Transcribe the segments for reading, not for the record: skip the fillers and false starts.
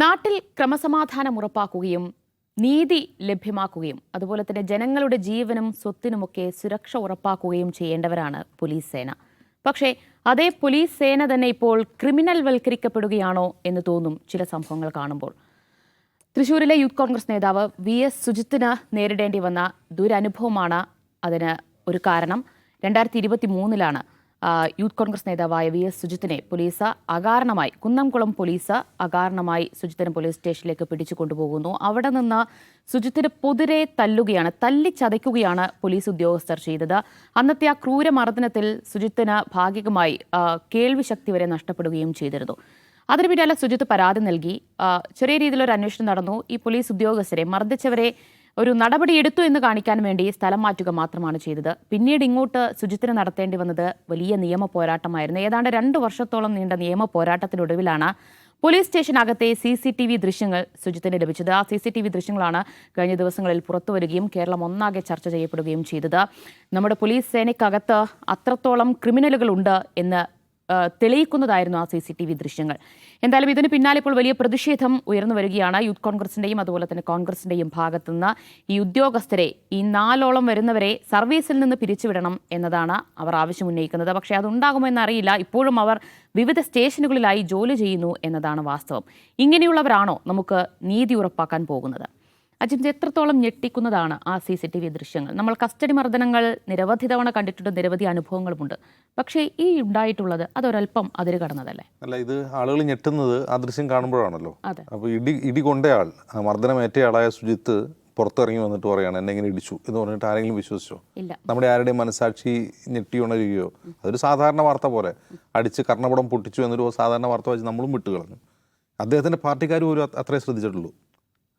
നാട്ടിൽ ക്രമസമാധാനം ഉറപ്പാക്കുകയും നീതി ലഭ്യമാക്കുകയും അതുപോലെ തന്നെ ജനങ്ങളുടെ ജീവനും സ്വത്തിനുമൊക്കെ സുരക്ഷ ഉറപ്പാക്കുകയും ചെയ്യേണ്ടവരാണ് പോലീസ് സേന. പക്ഷേ അതേ പോലീസ് സേന തന്നെ ഇപ്പോൾ ക്രിമിനൽ വൽക്കരിക്കപ്പെടുകയാണോ എന്ന് തോന്നും ചില സംഭവങ്ങൾ കാണുമ്പോൾ. തൃശ്ശൂരിലെ യൂത്ത് കോൺഗ്രസ് നേതാവ് VS സുജിത്തിന് നേരിടേണ്ടി വന്ന ദുരനുഭവമാണ് അതിന് ഒരു കാരണം. 2023 യൂത്ത് കോൺഗ്രസ് നേതാവായ VS സുജിത്തിനെ പോലീസ് അകാരണമായി, കുന്നംകുളം പോലീസ് അകാരണമായി സുജിത്തിനെ പോലീസ് സ്റ്റേഷനിലേക്ക് പിടിച്ചു കൊണ്ടുപോകുന്നു. അവിടെ നിന്ന് സുജിത്തിനെ പൊതുരെ തല്ലിച്ചതയ്ക്കുകയാണ് പോലീസ് ഉദ്യോഗസ്ഥർ ചെയ്തത്. അന്നത്തെ ആ ക്രൂരമർദ്ദനത്തിൽ സുജിത്തിന് ഭാഗികമായി കേൾവി ശക്തി വരെ നഷ്ടപ്പെടുകയും ചെയ്തിരുന്നു. അതിന് പിന്നാലെ സുജിത്ത് പരാതി നൽകി. ചെറിയ രീതിയിലൊരു അന്വേഷണം നടന്നു. ഈ പോലീസ് ഉദ്യോഗസ്ഥരെ മർദ്ദിച്ചവരെ ഒരു നടപടിയെടുത്തു എന്ന് കാണിക്കാൻ വേണ്ടി സ്ഥലം മാറ്റുക മാത്രമാണ് ചെയ്തത്. പിന്നീട് ഇങ്ങോട്ട് സുജിത്തിന് നടത്തേണ്ടി വന്നത് വലിയ നിയമ പോരാട്ടമായിരുന്നു. ഏതാണ്ട് 2 വർഷത്തോളം നീണ്ട നിയമ പോരാട്ടത്തിനൊടുവിലാണ് പോലീസ് സ്റ്റേഷനകത്തെ CCTV ദൃശ്യങ്ങൾ സുജിത്തിന് ലഭിച്ചത്. ആ CCTV ദൃശ്യങ്ങളാണ് കഴിഞ്ഞ ദിവസങ്ങളിൽ പുറത്തുവരികയും കേരളം ഒന്നാകെ ചർച്ച ചെയ്യപ്പെടുകയും ചെയ്തത്. നമ്മുടെ പോലീസ് സേനയ്ക്കകത്ത് അത്രത്തോളം ക്രിമിനലുകളുണ്ട് എന്ന് തെളിയിക്കുന്നതായിരുന്നു ആ CCTV ദൃശ്യങ്ങൾ. എന്തായാലും ഇതിന് പിന്നാലെ ഇപ്പോൾ വലിയ പ്രതിഷേധം ഉയർന്നു വരികയാണ്. യൂത്ത് കോൺഗ്രസിന്റെയും അതുപോലെ തന്നെ കോൺഗ്രസിന്റെയും ഭാഗത്തുനിന്ന് ഈ ഉദ്യോഗസ്ഥരെ, ഈ 4ഓളം വരുന്നവരെ സർവീസിൽ നിന്ന് പിരിച്ചുവിടണം എന്നതാണ് അവർ ആവശ്യമുന്നയിക്കുന്നത്. പക്ഷേ അതുണ്ടാകുമോ എന്നറിയില്ല. ഇപ്പോഴും അവർ വിവിധ സ്റ്റേഷനുകളിലായി ജോലി ചെയ്യുന്നു എന്നതാണ് വാസ്തവം. ഇങ്ങനെയുള്ളവരാണോ നമുക്ക് നീതി ഉറപ്പാക്കാൻ പോകുന്നത്? അജിത്, എത്രത്തോളം ഞെട്ടിക്കുന്നതാണ് ആ CCTV ദൃശ്യങ്ങൾ? നമ്മൾ കസ്റ്റഡി മർദ്ദനങ്ങൾ നിരവധി തവണ കണ്ടിട്ടുണ്ട്, നിരവധി അനുഭവങ്ങളുമുണ്ട്. പക്ഷേ ഈ ഉണ്ടായിട്ടുള്ളത് അതൊരല്പം അതിര് കടന്നതല്ലേ? അല്ല, ഇത് ആളുകൾ ഞെട്ടുന്നത് ആ ദൃശ്യം കാണുമ്പോഴാണല്ലോ. അപ്പോൾ ഇടി കൊണ്ടയാൾ, മർദ്ദനമേറ്റയാളായ സുജിത്ത് പുറത്തിറങ്ങി വന്നിട്ട് പറയാണ് എന്നെ ഇങ്ങനെ ഇടിച്ചു എന്ന് പറഞ്ഞിട്ട് ആരെങ്കിലും വിശ്വസിച്ചോ? ഇല്ല. നമ്മുടെ ആരുടെയും മനസാക്ഷി ഞെട്ടിയുണരുകയോ? അതൊരു സാധാരണ വാർത്ത പോലെ അടിച്ച് കർണപടം പൊട്ടിച്ചു എന്നൊരു സാധാരണ വാർത്ത വെച്ച് നമ്മളും വിട്ടുകളഞ്ഞു. അദ്ദേഹത്തിൻ്റെ പാർട്ടിക്കാരും ഒരു അത്രേ ശ്രദ്ധിച്ചിട്ടുള്ളൂ.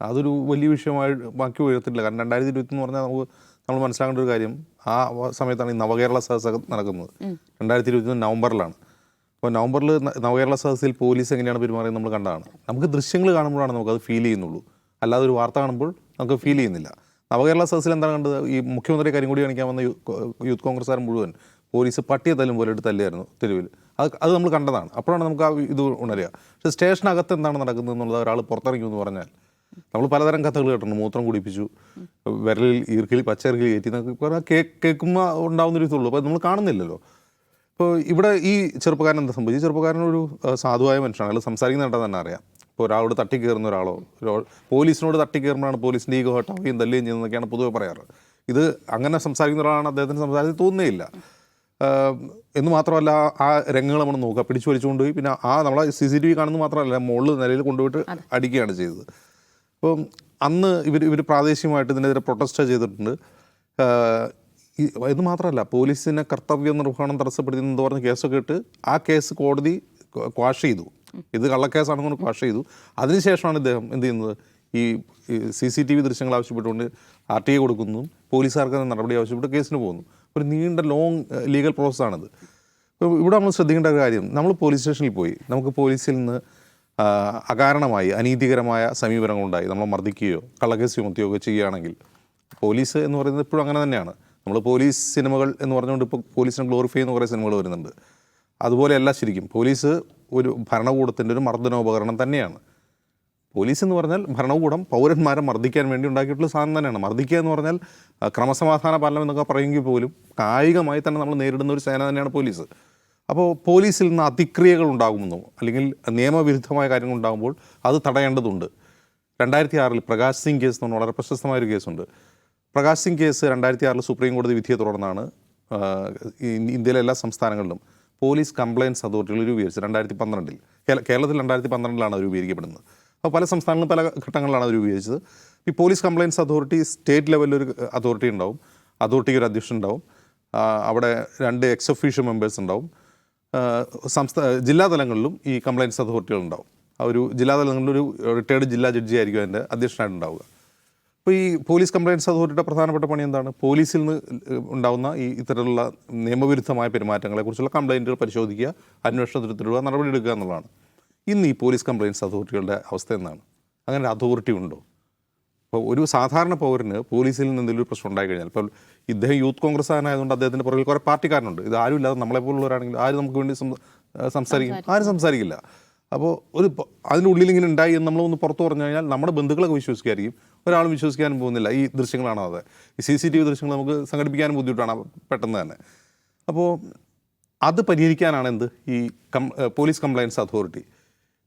അതൊരു വലിയ വിഷയമായി ബാക്കി ഉയർത്തിട്ടില്ല. കാരണം 2020 എന്ന് പറഞ്ഞാൽ നമ്മൾ മനസ്സിലാക്കേണ്ട ഒരു കാര്യം, ആ സമയത്താണ് ഈ നവകേരള സദസ്സ് നടക്കുന്നത്. 2020 നവംബറിലാണ്. അപ്പോൾ നവംബറിൽ നവകേരള സദസ്സിൽ പോലീസ് എങ്ങനെയാണ് പെരുമാറിയത് നമ്മൾ കണ്ടതാണ്. നമുക്ക് ദൃശ്യങ്ങൾ കാണുമ്പോഴാണ് നമുക്കത് ഫീൽ ചെയ്യുന്നുള്ളൂ, അല്ലാതെ ഒരു വാർത്ത കാണുമ്പോൾ നമുക്ക് ഫീൽ ചെയ്യുന്നില്ല. നവകേരള സദസ്സിൽ എന്താണ് കണ്ടത്? ഈ മുഖ്യമന്ത്രി കരിങ്കൊടി കാണിക്കാൻ വന്ന യൂത്ത് കോൺഗ്രസ്സുകാർ മുഴുവൻ പോലീസ് പട്ടിയെ തല്ലും പോലെ എടുത്ത് തല്ലിയായിരുന്നു തെരുവിൽ. അത് നമ്മൾ കണ്ടതാണ്. അപ്പോഴാണ് നമുക്ക് ആ ഇത് ഉണരുക. പക്ഷേ സ്റ്റേഷനകത്ത് എന്താണ് നടക്കുന്നത് എന്നുള്ളത് ഒരാൾ പുറത്തിറങ്ങുമെന്ന് പറഞ്ഞാൽ നമ്മൾ പലതരം കഥകൾ കേട്ടിട്ടുണ്ട്. മൂത്രം കുടിപ്പിച്ചു, വിരലിൽ പച്ചയിർക്കിൽ കയറ്റി എന്നൊക്കെ പറഞ്ഞാൽ കേൾക്കുമ്പോൾ ഉണ്ടാവുന്നൊരു ഇതുള്ളൂ. അപ്പോൾ നമ്മൾ കാണുന്നില്ലല്ലോ. ഇപ്പോൾ ഇവിടെ ഈ ചെറുപ്പക്കാരൻ എന്താ സംഭവിച്ചു? ചെറുപ്പക്കാരനൊരു സാധുവായ മനുഷ്യനാണ്. അയാൾ സംസാരിക്കുന്നുണ്ടെന്ന് തന്നെ അറിയാം. ഇപ്പോൾ ഒരാളോട് തട്ടിക്കയറുന്ന ഒരാളോ പോലീസിനോട് തട്ടിക്കയറുമ്പോഴാണ് പോലീസിൻ്റെ ഈഗോ ഹർട്ടാവുകയും തല്ലുകയും ചെയ്യുന്നതൊക്കെയാണ് പൊതുവെ പറയാറ്. ഇത് അങ്ങനെ സംസാരിക്കുന്ന ഒരാളാണ് അദ്ദേഹത്തിന് സംസാരിച്ച് തോന്നുകയില്ല. എന്ന് മാത്രമല്ല, ആ രംഗങ്ങൾ നമ്മൾ നോക്കുക, പിടിച്ചു വലിച്ചുകൊണ്ട് പോയി പിന്നെ നമ്മളെ CCTV കാണുന്നത് മാത്രമല്ല, മുകളിൽ നിലയിൽ കൊണ്ടുപോയിട്ട് അടിക്കുകയാണ് ചെയ്തത്. അപ്പം അന്ന് ഇവർ പ്രാദേശികമായിട്ട് ഇതിനെതിരെ പ്രൊട്ടസ്റ്റ് ചെയ്തിട്ടുണ്ട്. എന്ന് മാത്രമല്ല, പോലീസിനെ കർത്തവ്യ നിർവഹണം തടസ്സപ്പെടുത്തിയെന്ന് പറഞ്ഞ കേസൊക്കെ ഇട്ട് ആ കേസ് കോടതി ക്വാഷ് ചെയ്തു. ഇത് കള്ളക്കേസാണെന്ന് ക്വാഷ് ചെയ്തു. അതിനുശേഷമാണ് ഇദ്ദേഹം എന്ത് ചെയ്യുന്നത്? ഈ CCTV ദൃശ്യങ്ങൾ ആവശ്യപ്പെട്ടുകൊണ്ട് RTA കൊടുക്കുന്നു, പോലീസുകാർക്ക് നടപടി ആവശ്യപ്പെട്ട് കേസിന് പോകുന്നു. ഒരു നീണ്ട ലോങ് ലീഗൽ പ്രോസസ്സാണിത്. ഇപ്പോൾ ഇവിടെ നമ്മൾ ശ്രദ്ധിക്കേണ്ട ഒരു കാര്യം, നമ്മൾ പോലീസ് സ്റ്റേഷനിൽ പോയി നമുക്ക് പോലീസിൽ നിന്ന് അകാരണമായി അനീതികരമായ സമീപനങ്ങളുണ്ടായി നമ്മളെ മർദ്ദിക്കുകയോ കള്ളക്കേസ് ചുമത്തുകയോ ഒക്കെ ചെയ്യുകയാണെങ്കിൽ, പോലീസ് എന്ന് പറയുന്നത് ഇപ്പോഴും അങ്ങനെ തന്നെയാണ്. നമ്മൾ പോലീസ് സിനിമകൾ എന്ന് പറഞ്ഞുകൊണ്ട് ഇപ്പോൾ പോലീസിനെ ഗ്ലോറിഫൈ ചെയ്യുന്ന കുറേ സിനിമകൾ വരുന്നുണ്ട്. അതുപോലെയല്ല ശരിക്കും പോലീസ് ഒരു ഭരണകൂടത്തിൻ്റെ ഒരു മർദ്ദനോപകരണം തന്നെയാണ്. പോലീസ് എന്ന് പറഞ്ഞാൽ ഭരണകൂടം പൗരന്മാരെ മർദ്ദിക്കാൻ വേണ്ടി ഉണ്ടാക്കിയിട്ടുള്ള സാധനം തന്നെയാണ്. മർദ്ദിക്കുക എന്ന് പറഞ്ഞാൽ ക്രമസമാധാന പാലനം എന്നൊക്കെ പറയുമെങ്കിൽ പോലും കായികമായി തന്നെ നമ്മൾ നേരിടുന്ന ഒരു സേന തന്നെയാണ് പോലീസ്. അപ്പോൾ പോലീസിൽ നിന്ന് അതിക്രിയകൾ ഉണ്ടാകുമെന്നോ അല്ലെങ്കിൽ നിയമവിരുദ്ധമായ കാര്യങ്ങൾ ഉണ്ടാകുമ്പോൾ അത് തടയേണ്ടതുണ്ട്. 2006 പ്രകാശ് സിംഗ് കേസ് എന്ന് പറഞ്ഞാൽ വളരെ പ്രശസ്തമായൊരു കേസുണ്ട്. പ്രകാശ് സിംഗ് കേസ് 2006 സുപ്രീം കോടതി വിധിയെ തുടർന്നാണ് ഇന്ത്യയിലെ എല്ലാ സംസ്ഥാനങ്ങളിലും പോലീസ് കംപ്ലയിൻസ് അതോറിറ്റികൾ രൂപീകരിച്ചത്. 2012 കേരളത്തിൽ 2012 അത് രൂപീകരിക്കപ്പെടുന്നത്. അപ്പോൾ പല സംസ്ഥാനങ്ങളിലും പല ഘട്ടങ്ങളിലാണ് അത് രൂപീകരിച്ചത്. ഈ പോലീസ് കംപ്ലയിൻസ് അതോറിറ്റി സ്റ്റേറ്റ് ലെവലിലൊരു അതോറിറ്റി ഉണ്ടാവും, അതോറിറ്റിക്ക് ഒരു അധ്യക്ഷൻ ഉണ്ടാവും, അവിടെ 2 എക്സ് ഒഫീഷ്യോ മെമ്പേഴ്സ് ഉണ്ടാവും. ജില്ലാ തലങ്ങളിലും ഈ കംപ്ലയിൻസ് അതോറിറ്റികൾ ഉണ്ടാവും. ഒരു ജില്ലാ തലങ്ങളിലൊരു റിട്ടയർഡ് ജില്ലാ ജഡ്ജി ആയിരിക്കും അതിൻ്റെ അധ്യക്ഷനായിട്ടുണ്ടാവുക. അപ്പോൾ ഈ പോലീസ് കംപ്ലയിൻസ് അതോറിറ്റിയുടെ പ്രധാനപ്പെട്ട പണി എന്താണ്? പോലീസിൽ നിന്ന് ഉണ്ടാകുന്ന ഇത്തരത്തിലുള്ള നിയമവിരുദ്ധമായ പെരുമാറ്റങ്ങളെക്കുറിച്ചുള്ള കംപ്ലയിൻറ്റുകൾ പരിശോധിക്കുക, അന്വേഷണത്തിലുള്ള നടപടിയെടുക്കുക എന്നുള്ളതാണ്. ഇന്ന് ഈ പോലീസ് കംപ്ലയിൻസ് അതോറിറ്റികളുടെ അവസ്ഥ എന്താണ്? അങ്ങനെ അതോറിറ്റി ഉണ്ടോ? അപ്പോൾ ഒരു സാധാരണ പൗരന് പോലീസിൽ നിന്ന് എന്തെങ്കിലും ഒരു പ്രശ്നം ഉണ്ടായിക്കഴിഞ്ഞാൽ, ഇപ്പോൾ ഇദ്ദേഹം യൂത്ത് കോൺഗ്രസ് ആയതുകൊണ്ട് അദ്ദേഹത്തിൻ്റെ പുറകിൽ കുറേ പാർട്ടിക്കാരുണ്ട്. ഇത് ആരും ഇല്ലാതെ നമ്മളെപ്പോലുള്ളവരാണെങ്കിൽ ആരും നമുക്ക് വേണ്ടി സംസാരിക്കും? ആരും സംസാരിക്കില്ല. അപ്പോൾ അതിൻ്റെ ഉള്ളിൽ ഇങ്ങനെ ഉണ്ടായി എന്ന് നമ്മളൊന്ന് പുറത്ത് പറഞ്ഞു കഴിഞ്ഞാൽ നമ്മുടെ ബന്ധുക്കളൊക്കെ വിശ്വസിക്കായിരിക്കും, ഒരാളും വിശ്വസിക്കാനും പോകുന്നില്ല. ഈ ദൃശ്യങ്ങളാണ് അത്. ഈ CCTV ദൃശ്യങ്ങൾ നമുക്ക് സംഘടിപ്പിക്കാനും ബുദ്ധിമുട്ടാണ് പെട്ടെന്ന് തന്നെ. അപ്പോൾ അത് പരിഹരിക്കാനാണ് ഈ പോലീസ് കംപ്ലയൻസ് അതോറിറ്റി.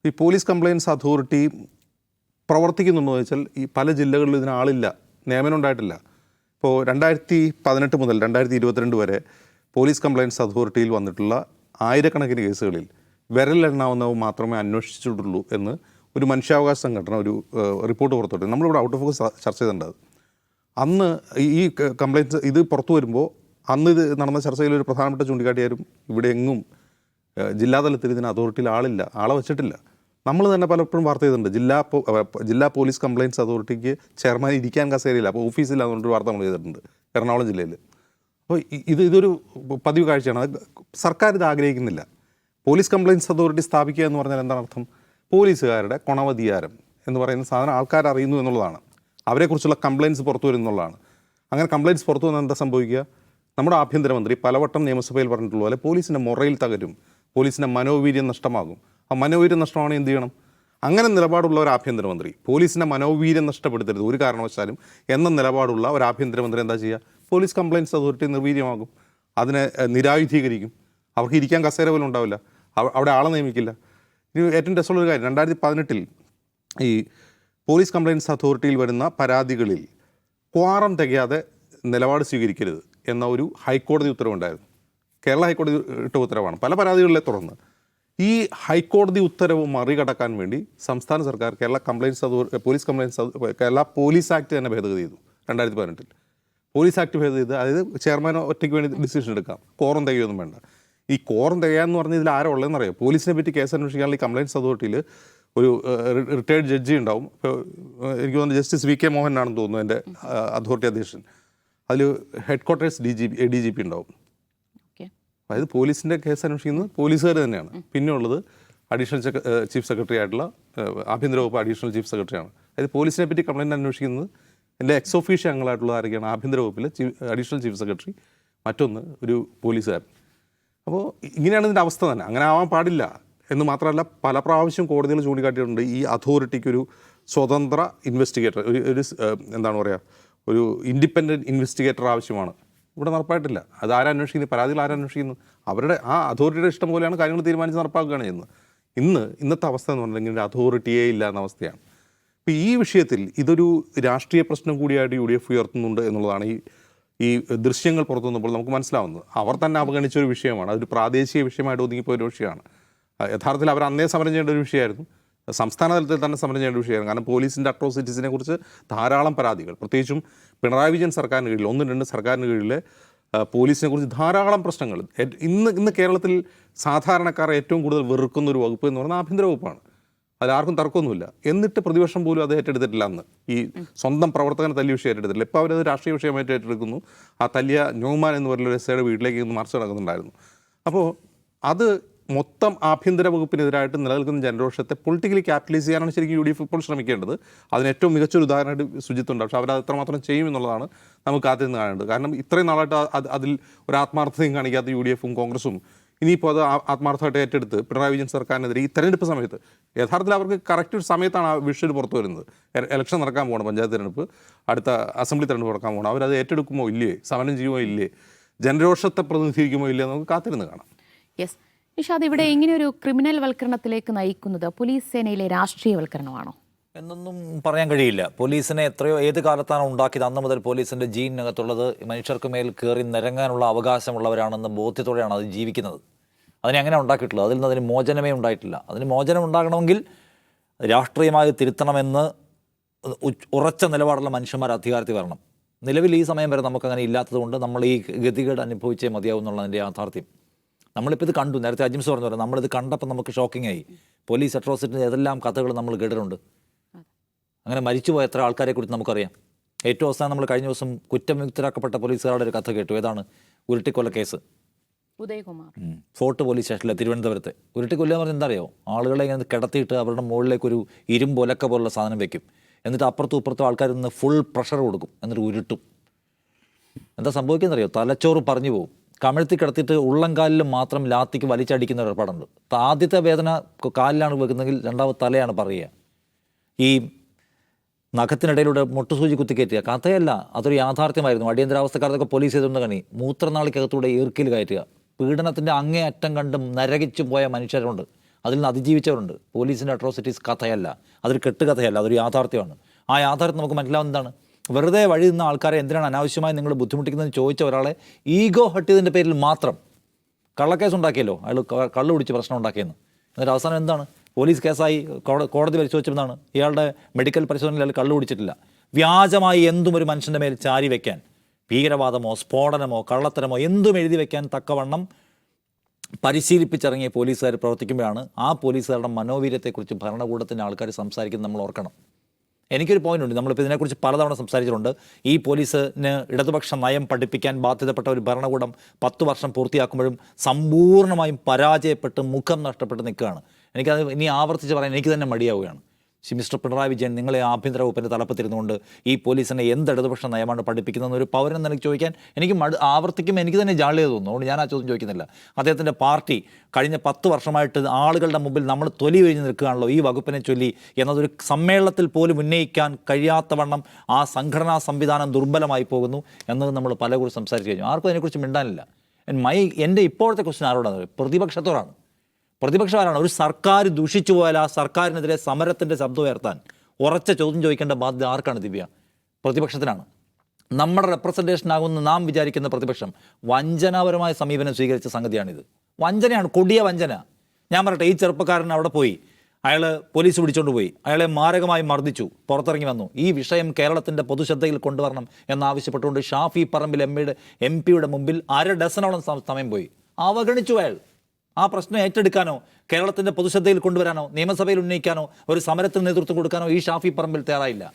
ഈ പോലീസ് കംപ്ലയൻസ് അതോറിറ്റി പ്രവർത്തിക്കുന്നുണ്ടോ എന്ന് വെച്ചാൽ ഈ പല ജില്ലകളിലും ഇതിനാളില്ല, നിയമനം ഉണ്ടായിട്ടില്ല. ഇപ്പോൾ 2018 മുതൽ 2022 വരെ പോലീസ് കംപ്ലയൻസ് അതോറിറ്റിയിൽ വന്നിട്ടുള്ള ആയിരക്കണക്കിന് കേസുകളിൽ വിരലെണ്ണാവുന്നവ മാത്രമേ അന്വേഷിച്ചിട്ടുള്ളൂ എന്ന് ഒരു മനുഷ്യാവകാശ സംഘടന ഒരു റിപ്പോർട്ട് പുറത്തുവിട്ടു. നമ്മളിവിടെ ഔട്ട് ഓഫ് ഫോക്കസ് ചർച്ച ചെയ്തിട്ടുണ്ട്. അന്ന് ഈ കംപ്ലയിൻസ് ഇത് പുറത്തു വരുമ്പോൾ അന്ന് ഇത് നടന്ന ചർച്ചയിൽ ഒരു പ്രധാനപ്പെട്ട ചൂണ്ടിക്കാട്ടിയാലും ഇവിടെ എങ്ങും ജില്ലാതലത്തിൽ ഇതിന് അതോറിറ്റിയിൽ ആളെ വെച്ചിട്ടില്ല. നമ്മൾ തന്നെ പലപ്പോഴും വാർത്ത ചെയ്തിട്ടുണ്ട്, ജില്ലാ പോലീസ് കംപ്ലയിൻസ് അതോറിറ്റിക്ക് ചെയർമാൻ ഇരിക്കാൻ കസേരയില്ല, അപ്പോൾ ഓഫീസില്ല എന്നുള്ളൊരു വാർത്ത നമ്മൾ ചെയ്തിട്ടുണ്ട് എറണാകുളം ജില്ലയിൽ. അപ്പോൾ ഇതൊരു പതിവ് കാഴ്ചയാണ്. അത് സർക്കാർ ഇത് ആഗ്രഹിക്കുന്നില്ല. പോലീസ് കംപ്ലയിൻസ് അതോറിറ്റി സ്ഥാപിക്കുക എന്ന് പറഞ്ഞാൽ എന്താണ് അർത്ഥം? പോലീസുകാരുടെ കൊണവധികാരം എന്ന് പറയുന്ന സാധനം ആൾക്കാർ അറിയുന്നു എന്നുള്ളതാണ്. അവരെക്കുറിച്ചുള്ള കംപ്ലയിൻസ് പുറത്തു വരുന്നുള്ളതാണ്. അങ്ങനെ കംപ്ലയിൻസ് പുറത്തു വന്നാൽ എന്താ സംഭവിക്കുക? നമ്മുടെ ആഭ്യന്തരമന്ത്രി പലവട്ടം നിയമസഭയിൽ പറഞ്ഞിട്ടുള്ള പോലെ പോലീസിൻ്റെ മൊറയിൽ തകരും, പോലീസിൻ്റെ മനോവീര്യം നഷ്ടമാകും. ആ മനോവീര്യം നഷ്ടമാണ് എന്ത് ചെയ്യണം? അങ്ങനെ നിലപാടുള്ള ഒരു ആഭ്യന്തരമന്ത്രി, പോലീസിൻ്റെ മനോവീര്യം നഷ്ടപ്പെടുത്തരുത് ഒരു കാരണവശാലും എന്ന നിലപാടുള്ള ഒരു ആഭ്യന്തരമന്ത്രി എന്താ ചെയ്യുക? പോലീസ് കംപ്ലയിൻസ് അതോറിറ്റി നിർവീര്യമാകും, അതിനെ നിരായുധീകരിക്കും. അവർക്ക് ഇരിക്കാൻ കസേര പോലും ഉണ്ടാവില്ല, അവിടെ ആളെ നിയമിക്കില്ല. ഇനി ഏറ്റവും രസമുള്ളൊരു കാര്യം, 2018 ഈ പോലീസ് കംപ്ലയിൻസ് അതോറിറ്റിയിൽ വരുന്ന പരാതികളിൽ ക്വാറം തികയാതെ നിലപാട് സ്വീകരിക്കരുത് എന്ന ഒരു ഹൈക്കോടതി ഉത്തരവുണ്ടായിരുന്നു. കേരള ഹൈക്കോടതി ഇട്ട ഉത്തരവാണ് പല പരാതികളിലെ തുടർന്ന്. ഈ ഹൈക്കോടതി ഉത്തരവ് മറികടക്കാൻ വേണ്ടി സംസ്ഥാന സർക്കാർ കേരള പോലീസ് ആക്ട് തന്നെ ഭേദഗതി ചെയ്തു 2018. പോലീസ് ആക്ട് ഭേദഗതി ചെയ്ത്, അതായത് ചെയർമാൻ ഒറ്റയ്ക്ക് വേണ്ടി ഡിസിഷൻ എടുക്കാം, കോറം തികയൊന്നും വേണ്ട. ഈ കോറം തികയാന്ന് പറഞ്ഞാൽ ഇതിൽ ആരോ ഉള്ളതെന്നറിയാം. പോലീസിനെ പറ്റി കേസ് അന്വേഷിക്കാനുള്ള ഈ കംപ്ലയിൻസ് അതോറിറ്റിയിൽ ഒരു റിട്ടയർഡ് ജഡ്ജി ഉണ്ടാവും. ഇപ്പോൾ എനിക്ക് തോന്നുന്നു ജസ്റ്റിസ് VK മോഹനാണെന്ന് തോന്നുന്നു എൻ്റെ അതോറിറ്റി അധ്യക്ഷൻ. അതിൽ ഹെഡ് ക്വാർട്ടേഴ്സ് DGP ഉണ്ടാവും. അതായത് പോലീസിൻ്റെ കേസ് അന്വേഷിക്കുന്നത് പോലീസുകാർ തന്നെയാണ്. പിന്നെ ഉള്ളത് അഡീഷണൽ ചീഫ് സെക്രട്ടറി ആയിട്ടുള്ള ആഭ്യന്തര വകുപ്പ് അഡീഷണൽ ചീഫ് സെക്രട്ടറിയാണ്. അതായത് പോലീസിനെ പറ്റി കംപ്ലയിൻറ്റ് അന്വേഷിക്കുന്നത് എൻ്റെ എക്സ് ഒഫീഷ്യോ അംഗങ്ങളായിട്ടുള്ള ആരൊക്കെയാണ്? ആഭ്യന്തര വകുപ്പിലെ അഡീഷണൽ ചീഫ് സെക്രട്ടറി, മറ്റൊന്ന് ഒരു പോലീസുകാരൻ. അപ്പോൾ ഇങ്ങനെയാണ് ഇതിൻ്റെ അവസ്ഥ തന്നെ. അങ്ങനെ ആവാൻ പാടില്ല എന്ന് മാത്രമല്ല, പല പ്രാവശ്യം കോടതികൾ ചൂണ്ടിക്കാട്ടിയിട്ടുണ്ട് ഈ അതോറിറ്റിക്കൊരു സ്വതന്ത്ര ഇൻവെസ്റ്റിഗേറ്റർ, ഒരു എന്താണ് പറയുക, ഒരു ഇൻഡിപെൻഡൻറ്റ് ഇൻവെസ്റ്റിഗേറ്റർ ആവശ്യമാണ്. ഇവിടെ നടപ്പായിട്ടില്ല. അത് അന്വേഷിക്കുന്നത്? പരാതികൾ അന്വേഷിക്കുന്നു? അവരുടെ ആ അതോറിറ്റിയുടെ ഇഷ്ടം പോലെയാണ് കാര്യങ്ങൾ തീരുമാനിച്ച് നടപ്പാക്കുകയാണ് ചെയ്യുന്നത്. ഇന്നത്തെ അവസ്ഥ എന്ന് പറഞ്ഞിട്ടുണ്ടെങ്കിൽ ഒരു അതോറിറ്റിയേ ഇല്ല എന്ന അവസ്ഥയാണ്. അപ്പോൾ ഈ വിഷയത്തിൽ ഇതൊരു രാഷ്ട്രീയ പ്രശ്നം കൂടിയായിട്ട് UDF ഉയർത്തുന്നുണ്ട് എന്നുള്ളതാണ് ഈ ദൃശ്യങ്ങൾ പുറത്തു വന്നപ്പോൾ നമുക്ക് മനസ്സിലാവുന്നത്. അവർ തന്നെ അവഗണിച്ച ഒരു വിഷയമാണ്, അതൊരു പ്രാദേശിക വിഷയമായിട്ട് ഒതുങ്ങിപ്പോയ ഒരു വിഷയമാണ്. യഥാർത്ഥത്തിൽ അവർ അന്നേ സമരം ചെയ്യേണ്ട ഒരു വിഷയമായിരുന്നു, സംസ്ഥാന തലത്തിൽ തന്നെ സമരം ചെയ്യേണ്ട വിഷയമായിരുന്നു. കാരണം പോലീസിൻ്റെ അട്രോസിറ്റീസിനെ കുറിച്ച് ധാരാളം പരാതികൾ, പ്രത്യേകിച്ചും പിണറായി വിജയൻ സർക്കാരിന് കീഴിൽ 1-2 സർക്കാരിന് കീഴിലെ പോലീസിനെ കുറിച്ച് ധാരാളം പ്രശ്നങ്ങൾ. ഇന്ന് കേരളത്തിൽ സാധാരണക്കാർ ഏറ്റവും കൂടുതൽ വെറുക്കുന്ന ഒരു വകുപ്പ് എന്ന് പറയുന്നത് ആഭ്യന്തര വകുപ്പാണ്. അതിലാർക്കും തർക്കമൊന്നുമില്ല. എന്നിട്ട് പ്രതിപക്ഷം പോലും അത് ഏറ്റെടുത്തിട്ടില്ല. അന്ന് ഈ സ്വന്തം പ്രവർത്തകനെ തല്ലിയ വിഷയം ഏറ്റെടുത്തിട്ടില്ല. ഇപ്പോൾ അവരത് രാഷ്ട്രീയ വിഷയമായിട്ട് ഏറ്റെടുക്കുന്നു. ആ തല്ലിയ ന്യൂമാൻ എന്ന് പറയുന്ന എസ്ഐയുടെ വീട്ടിലേക്ക് ഇന്ന് മാർച്ച് നടക്കുന്നുണ്ടായിരുന്നു. അപ്പോൾ അത് മൊത്തം ആഭ്യന്തര വകുപ്പിനെതിരായിട്ട് നിലനിൽക്കുന്ന ജനരോഷത്തെ പൊളിറ്റിക്കലി ക്യാപിറ്റലൈസ് ചെയ്യാനാണ് ശരിക്കും UDF ഇപ്പോൾ ശ്രമിക്കേണ്ടത്. അതിന് ഏറ്റവും മികച്ചൊരു ഉദാഹരണമായിട്ട് ശുചിത്വമുണ്ട്. പക്ഷേ അവരത് എത്രമാത്രം ചെയ്യുമെന്നുള്ളതാണ് നമുക്ക് കാത്തിരുന്ന് കാണേണ്ടത്. കാരണം ഇത്രയും നാളായിട്ട് അതിൽ ഒരു ആത്മാർത്ഥതയും കാണിക്കാത്ത UDFും കോൺഗ്രസും ഇനിയിപ്പോൾ അത് ആത്മാർത്ഥമായിട്ട് ഏറ്റെടുത്ത് പിണറായി വിജയൻ സർക്കാരിനെതിരെ ഈ തെരഞ്ഞെടുപ്പ് സമയത്ത്, യഥാർത്ഥത്തിൽ അവർക്ക് കറക്റ്റ് ഒരു സമയത്താണ് ആ വിഷയം പുറത്തു വരുന്നത്. ഇലക്ഷൻ നടക്കാൻ പോകണം, പഞ്ചായത്ത് തിരഞ്ഞെടുപ്പ്, അടുത്ത അസംബ്ലി തിരഞ്ഞെടുപ്പ് നടക്കാൻ പോകണം. അവരത് ഏറ്റെടുക്കുമോ ഇല്ലേ, സമരം ചെയ്യുമോ ഇല്ലേ, ജനരോഷത്തെ പ്രതിനിധീകരിക്കുമോ ഇല്ലേ, നമുക്ക് കാത്തിരുന്ന് കാണാം. യെസ് നിഷാദ്, ഇവിടെ ഇങ്ങനെ ഒരു ക്രിമിനൽ വൽക്കരണത്തിലേക്ക് നയിക്കുന്നത് പോലീസ് സേനയിലെ രാഷ്ട്രീയവൽക്കരണമാണോ എന്നൊന്നും പറയാൻ കഴിയില്ല. പോലീസിനെ ഏത് കാലത്താണ് ഉണ്ടാക്കിയത് അന്ന് മുതൽ പോലീസിൻ്റെ ജീനിനകത്തുള്ളത് മനുഷ്യർക്ക് മേൽ കയറി നിരങ്ങാനുള്ള അവകാശമുള്ളവരാണെന്ന ബോധ്യത്തോടെയാണ് അത് ജീവിക്കുന്നത്. അതിനെ അങ്ങനെ ഉണ്ടാക്കിയിട്ടുള്ളത്. അതിൽ നിന്ന് അതിന് മോചനമേ ഉണ്ടായിട്ടില്ല. അതിന് മോചനം ഉണ്ടാകണമെങ്കിൽ രാഷ്ട്രീയമായി തിരുത്തണമെന്ന് ഉറച്ച നിലപാടുള്ള മനുഷ്യന്മാർ അധികാരത്തിൽ വരണം. നിലവിൽ ഈ സമയം വരെ നമുക്കങ്ങനെ ഇല്ലാത്തതുകൊണ്ട് നമ്മൾ ഈ ഗതികേട് അനുഭവിച്ചേ മതിയാവും എന്നുള്ളതിൻ്റെ യാഥാർത്ഥ്യം. നമ്മളിപ്പോൾ ഇത് കണ്ടു. നേരത്തെ അജിംസ് പറഞ്ഞ പോലെ നമ്മളിത് കണ്ടപ്പോൾ നമുക്ക് ഷോക്കിംഗ് ആയി. പോലീസ് അട്രോസിറ്റിൻ്റെ ഏതെല്ലാം കഥകൾ നമ്മൾ കേട്ടിട്ടുണ്ട്. അങ്ങനെ മരിച്ചുപോയ എത്ര ആൾക്കാരെ കുറിച്ച് നമുക്കറിയാം. ഏറ്റവും അവസാനം നമ്മൾ കഴിഞ്ഞ ദിവസം കുറ്റവിമുക്തരാക്കപ്പെട്ട പോലീസുകാരുടെ ഒരു കഥ കേട്ടു. ഏതാണ്? ഉരുട്ടിക്കൊല കേസ്. ഉദയകുമാർ ഫോർട്ട് പോലീസ് സ്റ്റേഷനിലെ തിരുവനന്തപുരത്ത് ഉരുട്ടിക്കൊല്ലുക എന്ന് പറഞ്ഞാൽ എന്താ അറിയോ? ആളുകളെ ഇങ്ങനെ കിടത്തിയിട്ട് അവരുടെ മുകളിലേക്കൊരു ഇരുമ്പ് ഒലക്ക പോലുള്ള സാധനം വെക്കും. എന്നിട്ട് അപ്പുറത്തും ഇപ്പുറത്തും ആൾക്കാരിൽ നിന്ന് ഫുൾ പ്രഷർ കൊടുക്കും. എന്നിട്ട് ഉരുട്ടും. എന്താ സംഭവിക്കുന്നറിയോ? തലച്ചോറ് പറഞ്ഞു പോകും. കമിഴ്ത്തി കിടത്തിയിട്ട് ഉള്ളംകാലിൽ മാത്രം ലാത്തിക്ക് വലിച്ചടിക്കുന്ന ഒരു ഏർപ്പാടുണ്ട്. ആദ്യത്തെ വേദന കാലിലാണ് വെക്കുന്നതെങ്കിൽ രണ്ടാമത് തലയാണ് പറയുക. ഈ നഖത്തിനിടയിലൂടെ മുട്ടുസൂചി കുത്തിക്കയറ്റുക കഥയല്ല, അതൊരു യാഥാർത്ഥ്യമായിരുന്നു. അടിയന്തരാവസ്ഥക്കാരതൊക്കെ പോലീസ് ചെയ്തിരുന്ന കണി മൂത്രനാളിക്കകത്തൂടെ ഈർക്കിൽ കയറ്റുക. പീഡനത്തിൻ്റെ അങ്ങേയറ്റം കണ്ട് നരകിച്ചു പോയ മനുഷ്യരുണ്ട്, അതിൽ നിന്ന് അതിജീവിച്ചവരുണ്ട്. പോലീസിൻ്റെ അട്രോസിറ്റീസ് കഥയല്ല, അതൊരു കെട്ടുകഥയല്ല, അതൊരു യാഥാർത്ഥ്യമാണ്. ആ യാഥാർത്ഥ്യം നമുക്ക് മനസ്സിലാവുന്നതാണ്. വെറുതെ വഴി നിന്ന ആൾക്കാരെ എന്തിനാണ് അനാവശ്യമായി നിങ്ങൾ ബുദ്ധിമുട്ടിക്കുന്നതെന്ന് ചോദിച്ച ഒരാളെ ഈഗോ ഹട്ട് ചെയ്തതിൻ്റെ പേരിൽ മാത്രം കള്ളക്കേസ് ഉണ്ടാക്കിയല്ലോ, അയാൾ കള്ളു പിടിച്ച് പ്രശ്നം ഉണ്ടാക്കിയെന്ന്. എന്നിട്ട് അവസാനം എന്താണ്? പോലീസ് കേസായി കോടതി പരിശോധിച്ചതാണ് ഇയാളുടെ മെഡിക്കൽ പരിശോധനയിൽ അയാൾ കള്ളു കുടിച്ചിട്ടില്ല. വ്യാജമായി എന്തും ഒരു മനുഷ്യൻ്റെ മേൽ ചാരി വയ്ക്കാൻ, ഭീകരവാദമോ സ്ഫോടനമോ കള്ളത്തരമോ എന്തും എഴുതി വയ്ക്കാൻ തക്കവണ്ണം പരിശീലിപ്പിച്ചിറങ്ങിയ പോലീസുകാർ പ്രവർത്തിക്കുമ്പോഴാണ് ആ പോലീസുകാരുടെ മനോവീര്യത്തെക്കുറിച്ച് ഭരണകൂടത്തിൻ്റെ ആൾക്കാർ സംസാരിക്കുന്നത് നമ്മൾ ഓർക്കണം. എനിക്കൊരു പോയിന്റ് ഉണ്ട്, നമ്മളിപ്പോൾ ഇതിനെക്കുറിച്ച് പലതവണ സംസാരിച്ചിട്ടുണ്ട്. ഈ പോലീസിന് ഇടതുപക്ഷ നയം പഠിപ്പിക്കാൻ ബാധ്യതപ്പെട്ട ഒരു ഭരണകൂടം 10 വർഷം പൂർത്തിയാക്കുമ്പോഴും സമ്പൂർണ്ണമായും പരാജയപ്പെട്ട് മുഖം നഷ്ടപ്പെട്ട് നിൽക്കുകയാണ്. എനിക്കത് ഇനി ആവർത്തിച്ച് പറയാൻ എനിക്ക് തന്നെ മടിയാവുകയാണ്. മിസ്റ്റർ പിണറായി വിജയൻ, നിങ്ങളെ ആഭ്യന്തര വകുപ്പിൻ്റെ തലപ്പത്തിരുന്നുകൊണ്ട് ഈ പോലീസിനെ എന്ത് ഇടതുപക്ഷ നയമാണ് പഠിപ്പിക്കുന്നതെന്ന് ഒരു പൗരൻ എനിക്ക് ചോദിക്കാൻ എനിക്ക് ആവർത്തിക്കുമ്പോൾ എനിക്ക് തന്നെ ജാള്യത തോന്നുന്നു. അതുകൊണ്ട് ഞാൻ ആ ചോദ്യം ചോദിക്കുന്നില്ല. അദ്ദേഹത്തിൻ്റെ പാർട്ടി കഴിഞ്ഞ 10 വർഷമായിട്ട് ആളുകളുടെ മുമ്പിൽ നമ്മൾ തൊലി ഒഴിഞ്ഞ് നിൽക്കുകയാണല്ലോ ഈ വകുപ്പിനെ ചൊല്ലി എന്നതൊരു സമ്മേളനത്തിൽ പോലും ഉന്നയിക്കാൻ കഴിയാത്തവണ്ണം ആ സംഘടനാ സംവിധാനം ദുർബലമായി പോകുന്നു എന്നത് നമ്മൾ പലകുറി സംസാരിച്ചു കഴിഞ്ഞു. ആർക്കും അതിനെക്കുറിച്ച് മിണ്ടാനില്ല. എൻ്റെ ഇപ്പോഴത്തെ ക്വസ്റ്റ്യൻ ആരോടാണ്? പ്രതിപക്ഷത്തോടാണ്. പ്രതിപക്ഷമാരാണ്. ഒരു സർക്കാർ ദൂഷിച്ചു പോയാൽ ആ സർക്കാരിനെതിരെ സമരത്തിൻ്റെ ശബ്ദം ഉയർത്താൻ ഉറച്ച ചോദ്യം ചോദിക്കേണ്ട ബാധ്യത ആർക്കാണ് ദിവ്യ? പ്രതിപക്ഷത്തിനാണ്. നമ്മുടെ റെപ്രസെൻറ്റേഷനാകുന്ന നാം വിചാരിക്കുന്ന പ്രതിപക്ഷം വഞ്ചനാപരമായ സമീപനം സ്വീകരിച്ച സംഗതിയാണിത്. വഞ്ചനയാണ്, കൊടിയ വഞ്ചന. ഞാൻ പറയട്ടെ, ഈ ചെറുപ്പക്കാരൻ അവിടെ പോയി, അയാൾ പോലീസ് പിടിച്ചുകൊണ്ട് പോയി, അയാളെ മാരകമായി മർദ്ദിച്ചു, പുറത്തിറങ്ങി വന്നു. ഈ വിഷയം കേരളത്തിൻ്റെ പൊതുശ്രദ്ധയിൽ കൊണ്ടുവരണം എന്നാവശ്യപ്പെട്ടുകൊണ്ട് ഷാഫി പറമ്പിൽ എം പിയുടെ മുമ്പിൽ 1/2 ഡസനോളം സമയം പോയി. അവഗണിച്ചു അയാൾ. ആ പ്രശ്നം ഏറ്റെടുക്കാനോ കേരളത്തിൻ്റെ പൊതുശ്രദ്ധയിൽ കൊണ്ടുവരാനോ നിയമസഭയിൽ ഉന്നയിക്കാനോ ഒരു സമരത്തിന് നേതൃത്വം കൊടുക്കാനോ ഈ ഷാഫി പറമ്പിൽ തയ്യാറായില്ല.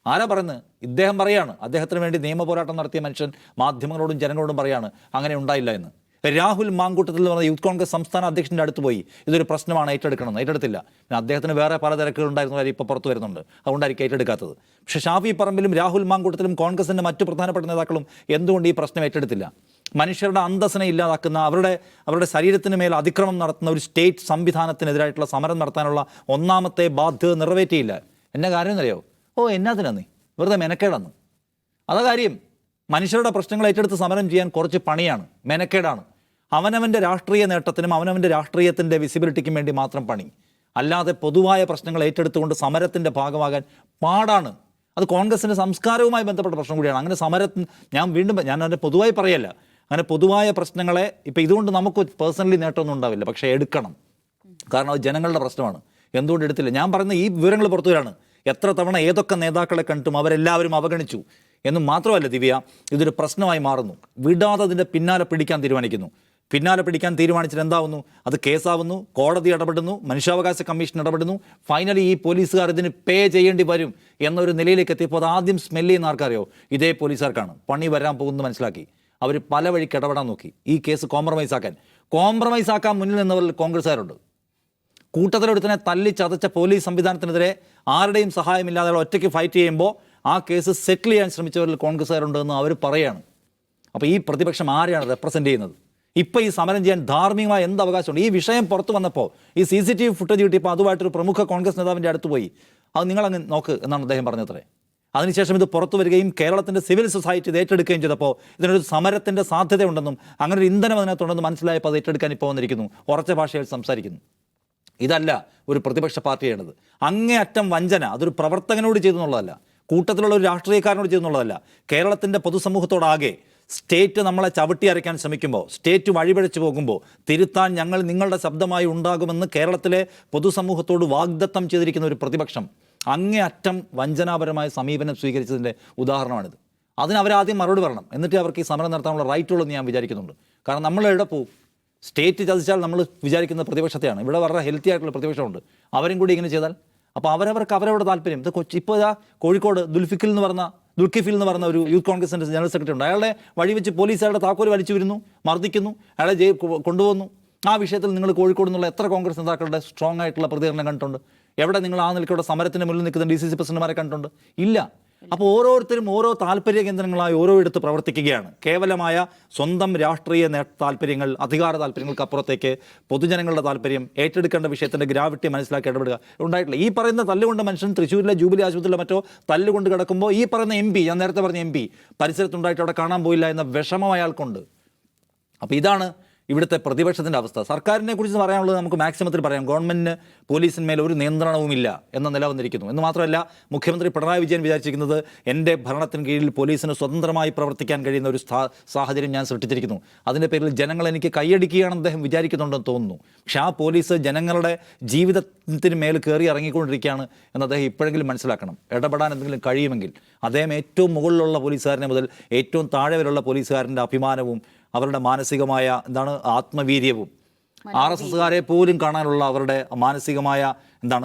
ആരാ പറയുന്നത്? ഇദ്ദേഹം പറയാണ്, അദ്ദേഹത്തിന് വേണ്ടി നിയമ പോരാട്ടം നടത്തിയ മനുഷ്യൻ മാധ്യമങ്ങളോടും ജനങ്ങളോടും പറയാണ് അങ്ങനെ ഉണ്ടായില്ല എന്ന്. രാഹുൽ മാങ്കൂട്ടത്തിൽ എന്ന് പറഞ്ഞ യൂത്ത് കോൺഗ്രസ് സംസ്ഥാന അധ്യക്ഷൻ്റെ അടുത്ത് പോയി ഇതൊരു പ്രശ്നമാണ്, ഏറ്റെടുക്കണം, ഏറ്റെടുത്തില്ല. അദ്ദേഹത്തിന് വേറെ പല തിരക്കുകളുണ്ടായിരുന്ന കാര്യം ഇപ്പോൾ പുറത്തു വരുന്നുണ്ട്, അതുകൊണ്ടായിരിക്കും ഏറ്റെടുക്കാത്തത്. പക്ഷേ ഷാഫി പറമ്പിലും രാഹുൽ മാങ്കൂട്ടത്തിലും കോൺഗ്രസിൻ്റെ മറ്റു പ്രധാനപ്പെട്ട നേതാക്കളും എന്തുകൊണ്ട് ഈ പ്രശ്നം ഏറ്റെടുത്തില്ല? മനുഷ്യരുടെ അന്തസ്സിനെ ഇല്ലാതാക്കുന്ന, അവരുടെ ശരീരത്തിന് മേൽ അതിക്രമം നടത്തുന്ന ഒരു സ്റ്റേറ്റ് സംവിധാനത്തിനെതിരായിട്ടുള്ള സമരം നടത്താനുള്ള ഒന്നാമത്തെ ബാധ്യത നിറവേറ്റിയില്ല. എന്നെ കാര്യം എന്നറിയോ? എന്നാത്തിനാ നീ വെറുതെ മെനക്കേടാന്ന്. അതാ കാര്യം. മനുഷ്യരുടെ പ്രശ്നങ്ങൾ ഏറ്റെടുത്ത് സമരം ചെയ്യാൻ കുറച്ച് പണിയാണ്, മെനക്കേടാണ്. അവനവൻ്റെ രാഷ്ട്രീയ നേട്ടത്തിനും അവനവൻ്റെ രാഷ്ട്രീയത്തിൻ്റെ വിസിബിലിറ്റിക്കും വേണ്ടി മാത്രം പണി. അല്ലാതെ പൊതുവായ പ്രശ്നങ്ങൾ ഏറ്റെടുത്തുകൊണ്ട് സമരത്തിൻ്റെ ഭാഗമാകാൻ പാടാണ്. അത് കോൺഗ്രസിൻ്റെ സംസ്കാരവുമായി ബന്ധപ്പെട്ട പ്രശ്നം കൂടിയാണ്. അങ്ങനെ സമരത്തിന് ഞാൻ അതിൻ്റെ പൊതുവായി പറയല്ല, അങ്ങനെ പൊതുവായ പ്രശ്നങ്ങളെ ഇപ്പം ഇതുകൊണ്ട് നമുക്ക് പേഴ്സണലി നേട്ടമൊന്നും ഉണ്ടാവില്ല, പക്ഷേ എടുക്കണം. കാരണം അത് ജനങ്ങളുടെ പ്രശ്നമാണ്. എന്തുകൊണ്ട് എടുത്തില്ല? ഞാൻ പറയുന്ന ഈ വിവരങ്ങൾ പുറത്തു വരാണ്. എത്ര തവണ ഏതൊക്കെ നേതാക്കളെ കണ്ടിട്ടും അവരെല്ലാവരും അവഗണിച്ചു എന്ന് മാത്രമല്ല ദിവ്യ, ഇതൊരു പ്രശ്നമായി മാറുന്നു. വിടാതെ അതിൻ്റെ പിന്നാലെ പിടിക്കാൻ തീരുമാനിച്ചിട്ട് എന്താവുന്നു? അത് കേസാവുന്നു, കോടതി ഇടപെടുന്നു, മനുഷ്യാവകാശ കമ്മീഷൻ ഇടപെടുന്നു. ഫൈനലി ഈ പോലീസുകാർ ഇതിന് പേ ചെയ്യേണ്ടി വരും എന്നൊരു നിലയിലേക്ക് എത്തിയപ്പോൾ അത് ആദ്യം സ്മെല്ല് ചെയ്യുന്ന ആർക്കറിയോ? ഇതേ പോലീസുകാർക്കാണ്. പണി വരാൻ പോകുന്നത് മനസ്സിലാക്കി അവർ പല വഴിക്ക് ഇടപെടാൻ നോക്കി. ഈ കേസ് കോംപ്രമൈസ് ആക്കാൻ മുന്നിൽ നിന്നവരിൽ കോൺഗ്രസ്സുകാരുണ്ട്. കൂട്ടത്തിലൊരുത്തനെ തല്ലി ചതച്ച പോലീസ് സംവിധാനത്തിനെതിരെ ആരുടെയും സഹായമില്ലാതെ ഒറ്റയ്ക്ക് ഫൈറ്റ് ചെയ്യുമ്പോൾ ആ കേസ് സെറ്റിൽ ചെയ്യാൻ ശ്രമിച്ചവരിൽ കോൺഗ്രസ്സുകാരുണ്ടെന്ന് അവർ പറയാണ്. അപ്പോൾ ഈ പ്രതിപക്ഷം ആരെയാണ് റെപ്രസെൻ്റ് ചെയ്യുന്നത്? ഇപ്പോൾ ഈ സമരം ചെയ്യാൻ ധാർമ്മികമായ എന്ത് അവകാശമുണ്ട്? ഈ വിഷയം പുറത്തു വന്നപ്പോൾ ഈ CCTV ഫുട്ടേജ് കിട്ടിയപ്പോൾ അതുമായിട്ടൊരു പ്രമുഖ കോൺഗ്രസ് നേതാവിൻ്റെ അടുത്ത് പോയി അത് നിങ്ങളങ്ങ് നോക്ക് എന്നാണ് അദ്ദേഹം പറഞ്ഞത്രേ. അതിനുശേഷം ഇത് പുറത്തു വരികയും കേരളത്തിൻ്റെ സിവിൽ സൊസൈറ്റി ഇത് ഏറ്റെടുക്കുകയും ചെയ്തപ്പോൾ ഇതിനൊരു സമരത്തിൻ്റെ സാധ്യതയുണ്ടെന്നും അങ്ങനെ ഒരു ഇന്ധനം അതിനകത്തുണ്ടെന്നും മനസ്സിലായപ്പോൾ അത് ഏറ്റെടുക്കാൻ ഇപ്പോൾ വന്നിരിക്കുന്നു, ഉറച്ച ഭാഷയിൽ സംസാരിക്കുന്നു. ഇതല്ല ഒരു പ്രതിപക്ഷ പാർട്ടി ചെയ്യേണ്ടത്. അങ്ങേയറ്റം വഞ്ചന അതൊരു പ്രവർത്തകനോട് ചെയ്തെന്നുള്ളതല്ല, കൂട്ടത്തിലുള്ള ഒരു രാഷ്ട്രീയക്കാരനോട് ചെയ്തെന്നുള്ളതല്ല. കേരളത്തിൻ്റെ പൊതുസമൂഹത്തോടാകെ സ്റ്റേറ്റ് നമ്മളെ ചവിട്ടി അരയ്ക്കാൻ ശ്രമിക്കുമ്പോൾ, സ്റ്റേറ്റ് വഴിപഴിച്ചു പോകുമ്പോൾ തിരുത്താൻ ഞങ്ങൾ നിങ്ങളുടെ ശബ്ദമായി ഉണ്ടാകുമെന്ന് കേരളത്തിലെ പൊതുസമൂഹത്തോട് വാഗ്ദത്തം ചെയ്തിരിക്കുന്ന ഒരു പ്രതിപക്ഷം അങ്ങേയറ്റം വഞ്ചനാപരമായ സമീപനം സ്വീകരിച്ചതിൻ്റെ ഉദാഹരണമാണിത്. അതിനവരാദ്യം മറുപടി പറയണം, എന്നിട്ട് അവർക്ക് ഈ സമരം നടത്താനുള്ള റൈറ്റ് ഉള്ളതെന്ന് ഞാൻ വിചാരിക്കുന്നുണ്ട്. കാരണം നമ്മൾ എവിടെ പോകും? സ്റ്റേറ്റ് ചതിച്ചാൽ നമ്മൾ വിചാരിക്കുന്ന പ്രതിപക്ഷത്തെയാണ്. ഇവിടെ വളരെ ഹെൽത്തി ആയിട്ടുള്ള പ്രതിപക്ഷമുണ്ട്, അവരും കൂടി ഇങ്ങനെ ചെയ്താൽ അപ്പോൾ അവരവരുടെ താല്പര്യം. ഇത് ഇപ്പോൾ ഇതാ കോഴിക്കോട് ദുൽഖിഫിൽ എന്ന് പറഞ്ഞ ഒരു യൂത്ത് കോൺഗ്രസിൻ്റെ ജനറൽ സെക്രട്ടറി ഉണ്ട്. അയാളെ വഴി വെച്ച് പോലീസുകാരുടെ താക്കോൽ വലിച്ചു വരുന്നു, മർദ്ദിക്കുന്നു, അയാളെ കൊണ്ടുപോകുന്നു. ആ വിഷയത്തിൽ നിങ്ങൾ കോഴിക്കോട് നിന്നുള്ള എത്ര കോൺഗ്രസ് നേതാക്കളുടെ സ്ട്രോങ് ആയിട്ടുള്ള പ്രതികരണം കണ്ടിട്ടുണ്ട്? എവിടെ നിങ്ങൾ ആ നിലയ്ക്കൂടെ സമരത്തിന് മുന്നിൽ നിൽക്കുന്ന DCC പ്രസിഡന്റുമാരെ കണ്ടിട്ടുണ്ട്? ഇല്ല. അപ്പോൾ ഓരോരുത്തരും ഓരോ താല്പര്യ കേന്ദ്രങ്ങളായി ഓരോ ഇടത്ത് പ്രവർത്തിക്കുകയാണ്. കേവലമായ സ്വന്തം രാഷ്ട്രീയ താല്പര്യങ്ങൾ, അധികാര താല്പര്യങ്ങൾക്ക് അപ്പുറത്തേക്ക് പൊതുജനങ്ങളുടെ താല്പര്യം, ഏറ്റെടുക്കേണ്ട വിഷയത്തിന്റെ ഗ്രാവിറ്റി മനസ്സിലാക്കി ഇടപെടുക ഉണ്ടായിട്ടില്ല. ഈ പറയുന്ന തല്ലുകൊണ്ട മനുഷ്യൻ തൃശ്ശൂരിലെ ജൂബിലി ആശുപത്രിയിലെ മറ്റോ തല്ലുകൊണ്ട് കിടക്കുമ്പോൾ ഈ പറയുന്ന MP, ഞാൻ നേരത്തെ പറഞ്ഞ MP പരിസരത്തുണ്ടായിട്ട് അവിടെ കാണാൻ പോയില്ല എന്ന വിഷമം അയാൾക്കുണ്ട്. അപ്പോൾ ഇതാണ് ഇവിടുത്തെ പ്രതിപക്ഷത്തിൻ്റെ അവസ്ഥ. സർക്കാരിനെ കുറിച്ച് പറയാനുള്ളത് നമുക്ക് മാക്സിമത്തിൽ പറയാം. ഗവൺമെൻറ്റിന് പോലീസിന്മേൽ ഒരു നിയന്ത്രണവുമില്ല എന്ന നില വന്നിരിക്കുന്നു. എന്ന് മാത്രമല്ല, മുഖ്യമന്ത്രി പിണറായി വിജയൻ വിചാരിച്ചിരിക്കുന്നത് എൻ്റെ ഭരണത്തിന് കീഴിൽ പോലീസിന് സ്വതന്ത്രമായി പ്രവർത്തിക്കാൻ കഴിയുന്ന ഒരു സാഹചര്യം ഞാൻ സൃഷ്ടിച്ചിരിക്കുന്നു. അതിൻ്റെ പേരിൽ ജനങ്ങൾ എനിക്ക് കൈയടിക്കുകയാണെന്ന് അദ്ദേഹം വിചാരിക്കുന്നുണ്ടെന്ന് തോന്നുന്നു. പക്ഷേ ആ പോലീസ് ജനങ്ങളുടെ ജീവിതത്തിന് മേൽ കയറി ഇറങ്ങിക്കൊണ്ടിരിക്കുകയാണ് എന്ന് അദ്ദേഹം ഇപ്പോഴെങ്കിലും മനസ്സിലാക്കണം. ഇടപെടാൻ എന്തെങ്കിലും കഴിയുമെങ്കിൽ അദ്ദേഹം ഏറ്റവും മുകളിലുള്ള പോലീസുകാരനെ മുതൽ ഏറ്റവും താഴെ വരെയുള്ള പോലീസുകാരൻ്റെ അഭിമാനവും അവരുടെ മാനസികമായ ആത്മവീര്യവും RSSകാരെ പോലും കാണാനുള്ള അവരുടെ മാനസികമായ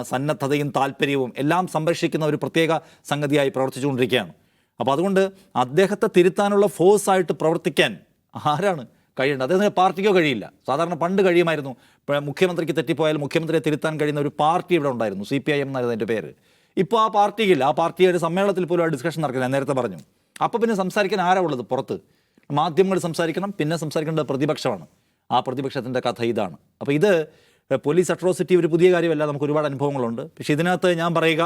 സന്നദ്ധതയും താല്പര്യവും എല്ലാം സംരക്ഷിക്കുന്ന ഒരു പ്രത്യേക സംഗതിയായി പ്രവർത്തിച്ചുകൊണ്ടിരിക്കുകയാണ്. അപ്പോൾ അതുകൊണ്ട് അദ്ദേഹത്തെ തിരുത്താനുള്ള ഫോഴ്സായിട്ട് പ്രവർത്തിക്കാൻ ആരാണ് കഴിയേണ്ടത്? അദ്ദേഹത്തിന് പാർട്ടിക്കോ കഴിയില്ല. സാധാരണ പണ്ട് കഴിയുമായിരുന്നു. മുഖ്യമന്ത്രിക്ക് തെറ്റിപ്പോയാൽ മുഖ്യമന്ത്രിയെ തിരുത്താൻ കഴിയുന്ന ഒരു പാർട്ടി ഇവിടെ ഉണ്ടായിരുന്നു, CPIM എന്നായിരുന്നു അതിൻ്റെ പേര്. ഇപ്പോൾ ആ പാർട്ടിയില്ല. ആ പാർട്ടിയുടെ സമ്മേളനത്തിൽ പോലും ആ ഡിസ്കഷൻ നടക്കുന്നത് ഞാൻ നേരത്തെ പറഞ്ഞു. അപ്പോൾ പിന്നെ സംസാരിക്കാൻ ആരാ ഉള്ളത് പുറത്ത്? മാധ്യമങ്ങൾ സംസാരിക്കണം, പിന്നെ സംസാരിക്കേണ്ടത് പ്രതിപക്ഷമാണ്. ആ പ്രതിപക്ഷത്തിൻ്റെ കഥ ഇതാണ്. അപ്പോൾ ഇത് പോലീസ് അട്രോസിറ്റി ഒരു പുതിയ കാര്യമല്ല, നമുക്ക് ഒരുപാട് അനുഭവങ്ങളുണ്ട്. പക്ഷേ ഇതിനകത്ത് ഞാൻ പറയുക,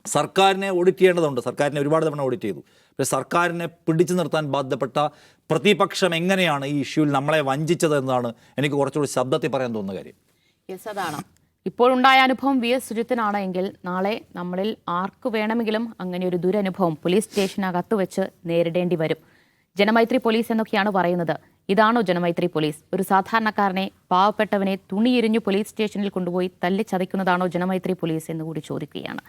സർക്കാരിനെ ഓഡിറ്റ് ചെയ്യേണ്ടതുണ്ട്. സർക്കാരിനെ ഒരുപാട് തവണ ഓഡിറ്റ് ചെയ്തു. പക്ഷേ സർക്കാരിനെ പിടിച്ചു നിർത്താൻ ബാധ്യപ്പെട്ട പ്രതിപക്ഷം എങ്ങനെയാണ് ഈ ഇഷ്യൂവിൽ നമ്മളെ വഞ്ചിച്ചത് എന്നാണ് എനിക്ക് കുറച്ചുകൂടി ശബ്ദത്തിൽ പറയാൻ തോന്നുന്ന കാര്യം. യെസ്, അതാണ് ഇപ്പോഴുണ്ടായ അനുഭവം. VS സുജിത്തിനാണ് എങ്കിൽ നാളെ നമ്മളിൽ ആർക്ക് വേണമെങ്കിലും അങ്ങനെ ഒരു ദുരനുഭവം പോലീസ് സ്റ്റേഷനകത്ത് വെച്ച് നേരിടേണ്ടി വരും. ജനമൈത്രി പോലീസ് എന്നൊക്കെയാണ് പറയുന്നത്. ഇതാണോ ജനമൈത്രി പോലീസ്? ഒരു സാധാരണക്കാരനെ, പാവപ്പെട്ടവനെ തുണിയെരിഞ്ഞു പോലീസ് സ്റ്റേഷനിൽ കൊണ്ടുപോയി തല്ലിച്ചതയ്ക്കുന്നതാണോ ജനമൈത്രി പോലീസ് എന്ന് കൂടി ചോദിക്കുകയാണ്.